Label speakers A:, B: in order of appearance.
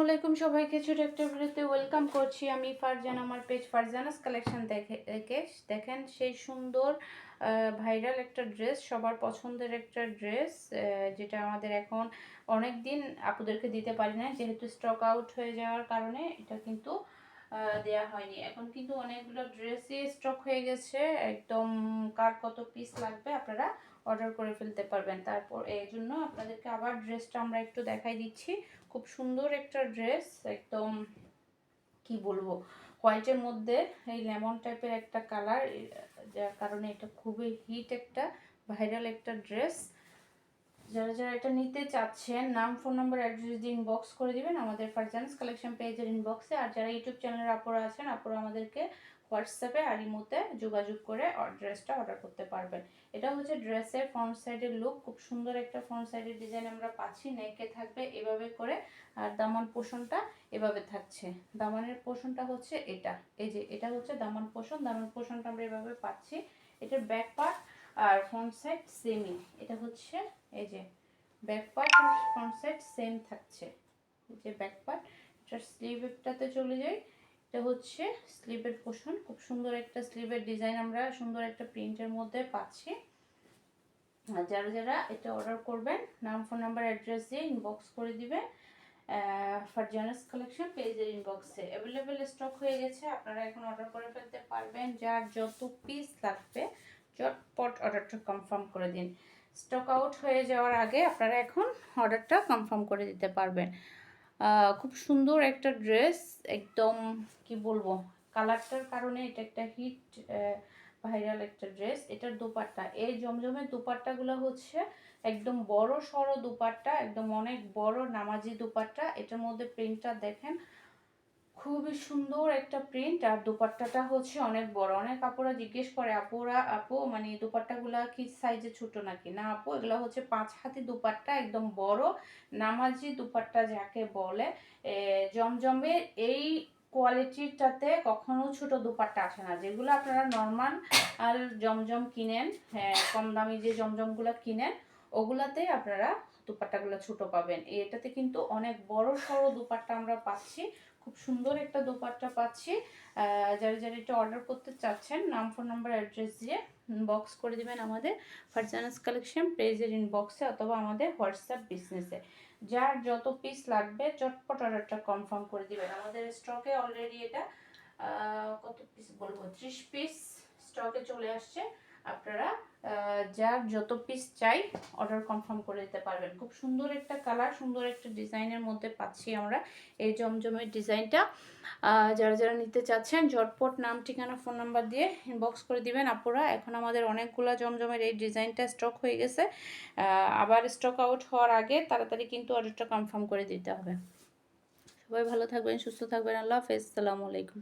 A: আলাইকুম সবাইকে ছোট একটা ভিডিওতে ওয়েলকাম করছি। আমি ফারজান, আমার পেজ ফারজানাস কালেকশন দেখেন সেই সুন্দর ভাইরাল একটা ড্রেস, সবার পছন্দের একটা ড্রেস, যেটা আমাদের এখন অনেক দিন আপুদেরকে দিতে পারি না, যেহেতু স্টক আউট হয়ে যাওয়ার কারণে এটা কিন্তু দেয়া হয়নি। এখন কিন্তু অনেকগুলো ড্রেসই স্টক হয়ে গেছে, একদম কার কত পিস লাগবে আপনারা অর্ডার করে ফেলতে পারবেন। তারপর এই জন্য আপনাদেরকে আবার ড্রেসটা আমরা একটু দেখাই দিচ্ছি। খুব সুন্দর একটা ড্রেস, একদম কি বলবো, হোয়াইটের মধ্যে এই লেমন টাইপের একটা কালার, যার কারণে এটা খুবই হিট একটা ভাইরাল একটা ড্রেস। যারা যারা এটা নিতে চাচ্ছেন নাম, ফোন নাম্বার, অ্যাড্রেস দিয়ে ইনবক্স করে দিবেন আমাদের ফারজানাস কালেকশন পেজের ইনবক্সে। আর যারা ইউটিউব চ্যানেলের আপুরা আছেন, আপুরা আমাদেরকে হোয়াটসঅ্যাপে আর ইমোতে যোগাযোগ করে ড্রেসটা অর্ডার করতে পারবেন। এটা হচ্ছে ড্রেসের ফ্রন্ট সাইডের লুক, খুব সুন্দর একটা ফ্রন্ট সাইডের ডিজাইন আমরা পাচ্ছি। নেকে থাকবে এভাবে করে, আর দামান পোষণটা এভাবে থাকছে। দামানের পোষণটা হচ্ছে এটা, এই যে এটা হচ্ছে দামান পোষণ, দামান পোষণটা আমরা এভাবে পাচ্ছি। এটার ব্যাক পার্ট আর ফ্রন্ট সাইড সেমই। এটা হচ্ছে এই যে ব্যাক পার্ট আর ফ্রন্ট সাইড সেম থাকছে। এই যে ব্যাক পার্ট, এটার স্লিভটাতে চলে যাই। এটা হচ্ছে স্লিভের পোর্শন, খুব সুন্দর একটা স্লিভের ডিজাইন আমরা সুন্দর একটা প্রিন্টের মধ্যে পাচ্ছি। আর যারা যারা এটা অর্ডার করবেন নাম, ফোন নাম্বার, অ্যাড্রেস দিয়ে ইনবক্স করে দিবেন ফারজানাস কালেকশন পেজের ইনবক্সে। অ্যাভেলেবেল স্টক হয়ে গেছে, আপনারা এখন অর্ডার করে ফেলতে পারবেন। যার যত পিস লাগবে চটপট অর্ডারটা কনফার্ম করে দিন। স্টক আউট হয়ে যাওয়ার আগে আপনারা এখন অর্ডারটা কনফার্ম করে দিতে পারবেন। খুব সুন্দর একটা ড্রেস, একদম কি বলবো, কালারটার কারণে এটা একটা হিট ভাইরাল একটা ড্রেস। এটার দোপাট্টা, এই জমজমের দোপাট্টাগুলো হচ্ছে একদম বড় সড়ো দোপাট্টা, একদম অনেক বড় নামাজি দোপাট্টা। এটার মধ্যে প্রিন্টটা দেখেন, খুবই সুন্দর একটা প্রিন্ট। আর দোপাট্টাটা হচ্ছে অনেক বড়। অনেক আপুরা জিজ্ঞেস করে, আপু মানে দোপাট্টাগুলা কি সাইজে ছোট নাকি? না আপু, এগুলো হচ্ছে 5 হাতি দোপাট্টা, একদম বড় নামাজি দোপাট্টা যাকে বলে। জমজমের এই কোয়ালিটিটাতে কখনো ছোট দোপাট্টা আসে না। যেগুলো আপনারা নর্মাল আর জমজম কিনেন, কম দামি যে জমজমগুলো কিনেন, ওগুলাতেই আপনারা দোপাট্টাগুলো ছোট পাবেন। এটাতে কিন্তু অনেক বড় সড়ো দোপাট্টা আমরা পাচ্ছি, খুব সুন্দর একটা দোপাট্টা পাচ্ছি। যারা যারা এটা অর্ডার করতে চাচ্ছেন নাম, ফোন নাম্বার, অ্যাড্রেস দিয়ে ইনবক্স করে দিবেন আমাদের ফারজানাস কালেকশন পেজের ইনবক্সে অথবা আমাদের হোয়াটসঅ্যাপ বিজনেসে। যার যত পিস লাগবে চটপট অর্ডারটা কনফার্ম করে দিবেন। আমাদের স্টকে অলরেডি এটা কত পিস বলবো, 30 পিস স্টকে চলে আসছে। আপনারা যার যত পিস চাই অর্ডার কনফার্ম করে দিতে পারবেন। খুব সুন্দর একটা কালার, সুন্দর একটা ডিজাইনের মধ্যে পাচ্ছি আমরা এই জমজমের ডিজাইনটা। যারা যারা নিতে চাচ্ছেন ঝটপট নাম, ঠিকানা, ফোন নাম্বার দিয়ে ইনবক্স করে দিবেন আপুরা। এখন আমাদের অনেকগুলো জমজমের এই ডিজাইনটা স্টক হয়ে গেছে, আবার স্টক আউট হওয়ার আগে তাড়াতাড়ি কিন্তু অর্ডারটা কনফার্ম করে দিতে হবে। সবাই ভালো থাকবেন, সুস্থ থাকবেন। আল্লাহ হাফেজ, আসসালামু আলাইকুম।